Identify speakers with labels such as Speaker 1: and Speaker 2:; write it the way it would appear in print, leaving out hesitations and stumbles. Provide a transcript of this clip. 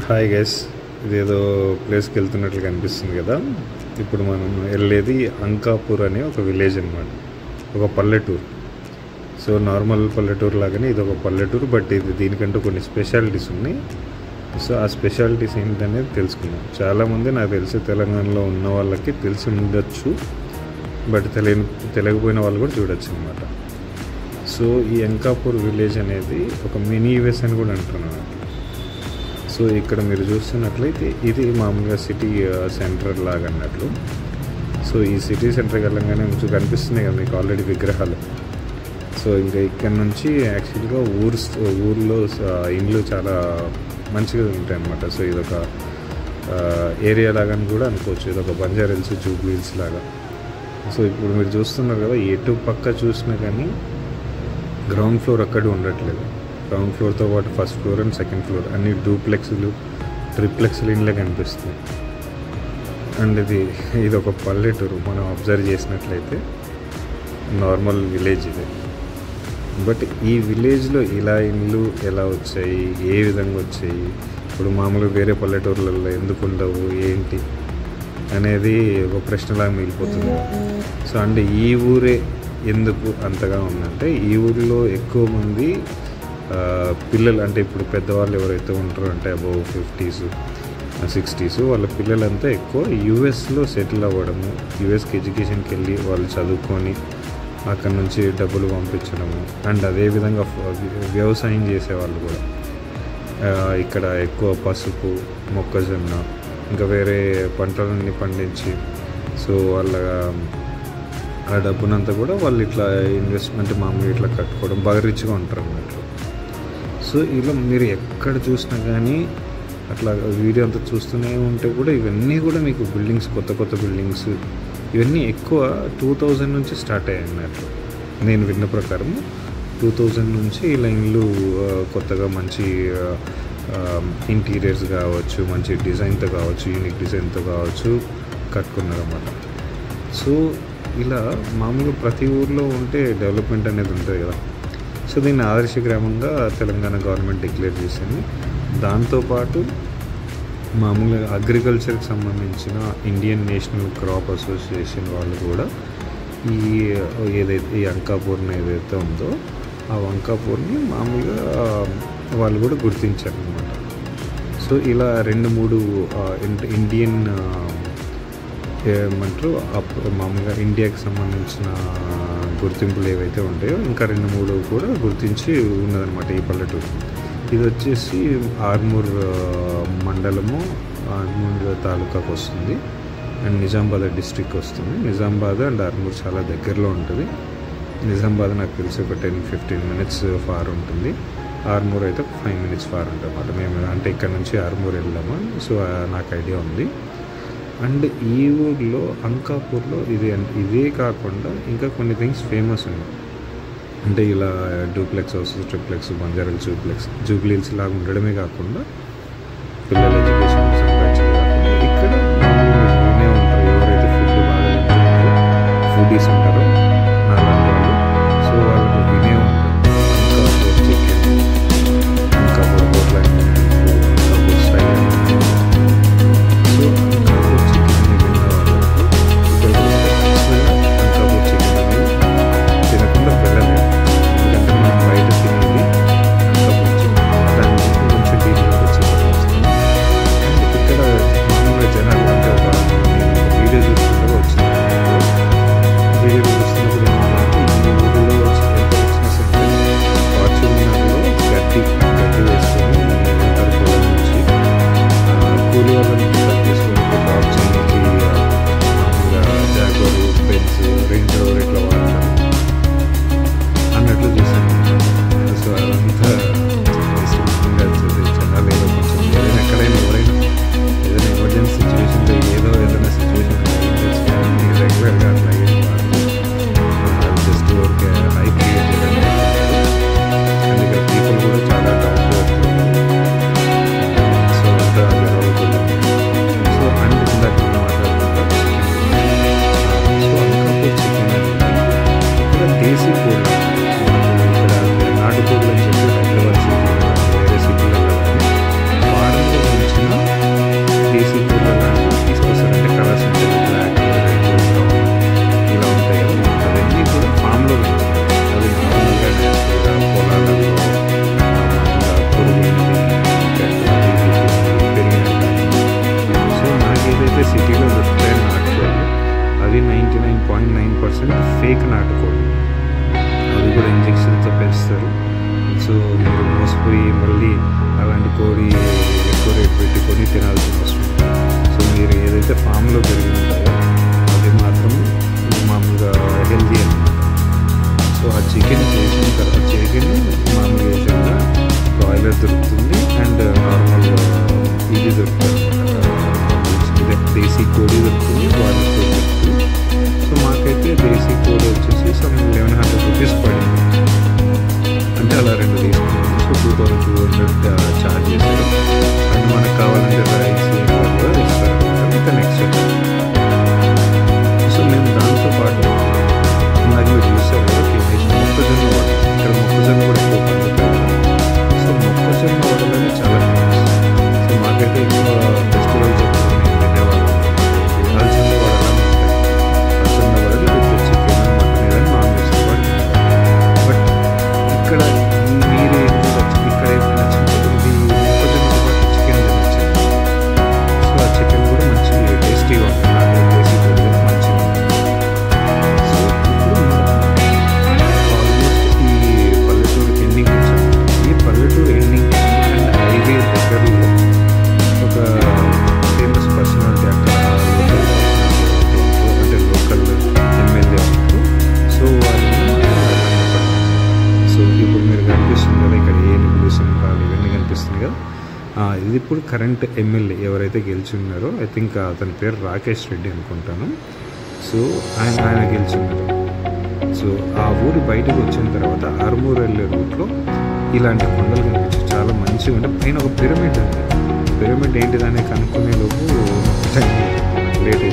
Speaker 1: Hi guys, ఇదేదో ప్లేస్కి వెళ్తున్నట్లు కనిపిస్తుంది కదా. ఇప్పుడు మనం వెళ్ళేది అంకాపూర్ అనే ఒక విలేజ్ అనమాట, ఒక పల్లెటూరు. సో నార్మల్ పల్లెటూరు లాగానే ఇది ఒక పల్లెటూరు, బట్ ఇది దీనికంటూ కొన్ని స్పెషాలిటీస్ ఉన్నాయి. సో ఆ స్పెషాలిటీస్ ఏంటనేది తెలుసుకుందాం. చాలామంది నాకు తెలిసి తెలంగాణలో ఉన్న వాళ్ళకి తెలిసి ఉండొచ్చు, బట్ తెలియకపోయిన వాళ్ళు కూడా చూడొచ్చు అనమాట. సో ఈ అంకాపూర్ విలేజ్ అనేది ఒక మినీ యూఎస్ అని కూడా అంటున్నాను. సో ఇక్కడ మీరు చూస్తున్నట్లయితే ఇది మామూలుగా సిటీ సెంటర్ లాగా అన్నట్లు. సో ఈ సిటీ సెంటర్కి వెళ్ళంగానే మీకు కనిపిస్తున్నాయి కదా మీకు ఆల్రెడీ విగ్రహాలు. సో ఇంకా ఇక్కడ నుంచి యాక్చువల్గా ఊర్లో ఇండ్లు చాలా మంచిగా ఉంటాయి అన్నమాట. సో ఇదొక ఏరియా లాగా కూడా అనుకోవచ్చు, ఇదొక బంజారా హిల్స్, జూబ్లీ హిల్స్ లాగా. సో ఇప్పుడు మీరు చూస్తున్నారు కదా, ఎటు పక్క చూసినా కానీ గ్రౌండ్ ఫ్లోర్ అక్కడ ఉండట్లేదు. గ్రౌండ్ ఫ్లోర్తో పాటు first floor and second floor అన్ని డూప్లెక్స్లు, ట్రిప్లెక్స్లు ఇండ్లే కనిపిస్తుంది. అండ్ ఇది ఒక పల్లెటూరు. మనం అబ్జర్వ్ చేసినట్లయితే నార్మల్ విలేజ్ ఇది, బట్ ఈ విలేజ్లో ఇలా ఇండ్లు ఎలా వచ్చాయి, ఏ విధంగా వచ్చాయి, ఇప్పుడు మామూలుగా వేరే పల్లెటూర్లలో ఎందుకు ఉండవు ఏంటి అనేది ఒక ప్రశ్నలాగా మిగిలిపోతుంది. సో అంటే ఈ ఊరే ఎందుకు అంతగా ఉందంటే, ఈ ఊరిలో ఎక్కువ మంది పిల్లలు, అంటే ఇప్పుడు పెద్దవాళ్ళు ఎవరైతే ఉంటారో అంటే అబౌవ్ 50s 60s వాళ్ళ పిల్లలంతా ఎక్కువ యూఎస్లో సెటిల్ అవ్వడము, యూఎస్కి ఎడ్యుకేషన్కి వెళ్ళి వాళ్ళు చదువుకొని అక్కడ నుంచి డబ్బులు పంపించడము, అండ్ అదేవిధంగా వ్యవసాయం చేసేవాళ్ళు కూడా ఇక్కడ ఎక్కువ పసుపు, మొక్కజొన్న ఇంకా వేరే పంటలన్నీ పండించి సో వాళ్ళ ఆ డబ్బునంతా కూడా వాళ్ళు ఇట్లా ఇన్వెస్ట్మెంట్ మామూలుగా ఇట్లా కట్టుకోవడం, బాగా రిచ్గా ఉంటారు అన్నట్లు. సో ఇలా మీరు ఎక్కడ చూసినా కానీ అట్లా వీడియో అంతా చూస్తూనే ఉంటే కూడా ఇవన్నీ కూడా మీకు బిల్డింగ్స్, కొత్త కొత్త బిల్డింగ్స్ ఇవన్నీ ఎక్కువ 2000 నుంచి స్టార్ట్ అయ్యాయి అన్నట్లు. నేను విన్న ప్రకారం 2000 నుంచి ఇలా ఇల్లు కొత్తగా మంచి ఇంటీరియర్స్ కావచ్చు, మంచి డిజైన్తో కావచ్చు, యూనిక్ డిజైన్తో కావచ్చు కట్టుకున్నారన్నమాట. సో ఇలా మామూలుగా ప్రతి ఊర్లో ఉంటే డెవలప్మెంట్ అనేది ఉంటుంది కదా. సో దీన్ని ఆదర్శ గ్రామంగా తెలంగాణ గవర్నమెంట్ డిక్లేర్ చేసింది. దాంతోపాటు మామూలుగా అగ్రికల్చర్కి సంబంధించిన ఇండియన్ నేషనల్ క్రాప్ అసోసియేషన్ వాళ్ళు కూడా ఈ అంకాపూర్ని ఏదైతే ఉందో ఆ అంకాపూర్ని మామూలుగా వాళ్ళు కూడా గుర్తించారనమాట. సో ఇలా 2-3 ఇండియన్ ఏమంటారు మామూలుగా ఇండియాకి సంబంధించిన గుర్తింపులు ఏవైతే ఉంటాయో ఇంకా 2-3 కూడా గుర్తించి ఉన్నదనమాట ఈ పల్లెటూరు. ఇది వచ్చేసి ఆర్మూర్ మండలము, ఆర్మూర్ తాలూకాకు వస్తుంది, అండ్ నిజామాబాద్ డిస్ట్రిక్ట్ వస్తుంది. నిజామాబాద్ అండ్ ఆర్మూర్ చాలా దగ్గరలో ఉంటుంది. నిజామాబాద్ నాకు తెలిసి ఒక 10-15 minutes ఫార్ ఉంటుంది. ఆర్మూర్ అయితే 5 minutes ఫార్ ఉంటుంది అన్నమాట. మేము అంటే ఇక్కడ నుంచి ఆర్మూర్ వెళ్దాము, సో నాకు ఐడియా ఉంది. అండ్ ఈ ఊర్లో అంకాపూర్లో ఇదే కాకుండా ఇంకా కొన్ని థింగ్స్ ఫేమస్ ఉన్నాయి. అంటే ఇలా duplex houses, triplex, Banjara hills, Jubilee hills లాగా ఉండడమే కాకుండా పిల్లల ఎడ్యుకేషన్ సంపాదించడం కాకుండా ఇక్కడ వినే ఉంటారు ఎవరైతే ఫుడ్ బాగా తింటారో, ఫుడీస్ ఉంటారో నాలాంటి వాళ్ళు. సో వాళ్ళకు వినే ఉంటారు Ankapur chicken, Ankapur hotel, Ankapur style. So Ankapur chicken విన్న వాళ్ళకు ఇక్కడ అంకాపూర్ చికెన్ అనేది తినకుండా వెళ్ళలేదు. ఎందుకంటే మనం బయట తినేది అంకాపూర్ చికెన్, దాన్ని కొంచెం డీల్గా వచ్చేది వస్తుంది. అండ్ ఇక్కడ మామూలుగా జనాలు అంటే ఒక వీడియో చూస్తుంటే వచ్చిన వీడియో చూస్తే చిన్నప్పుడు ఎక్కువ ఫెస్టివల్స్ తినేవాళ్ళు. అలసంద వడలు అని ఉంటాయి. అలసంద వడలు విత్ చికెన్ మటన్ ఏదైనా నాన్ వెజ్ బట్ ఇక్కడ మీరు ఇక్కడ నచ్చింది మొక్కజొన్నతో పాటు చికెన్ తినొచ్చు. సో ఆ చికెన్ కూడా మంచి టేస్టీగా ఉంటుంది. మంచిగా సో ఇప్పుడు ఆల్మోస్ట్ ఈ పల్లెటూరు ఎండింగ్ వచ్చాము. ఈ పల్లెటూరు ఎండింగ్ అండ్ హైవే దగ్గరలో ఒక ఫేమస్ పర్సనాలిటీ అక్కడ లోకల్ పర్సనాలిటీ అంటే లోకల్ ఎమ్మెల్యే ఉంటారు. సో వాళ్ళు సో ఇప్పుడు మీరు కనిపిస్తుంది కదా ఇక్కడ ఏనుగులు సింహాలు ఇవన్నీ కనిపిస్తుంది కదా. ఇది ఇప్పుడు కరెంట్ ఎమ్మెల్యే ఎవరైతే గెలిచి ఉన్నారో ఐ థింక్ అతని పేరు రాకేష్ రెడ్డి అనుకుంటాను. సో ఆయన గెలిచి ఉన్నారు. సో ఆ ఊరి బయటకు వచ్చిన తర్వాత ఆర్మూర్ వెళ్ళే రూట్లో ఇలాంటి కొండలు కనిపించి చాలా మంచిగా ఉంటే పైన ఒక పిరమిడ్ ఉంది. పిరమిడ్ ఏంటిదని కనుక్కునే లోపు లేట్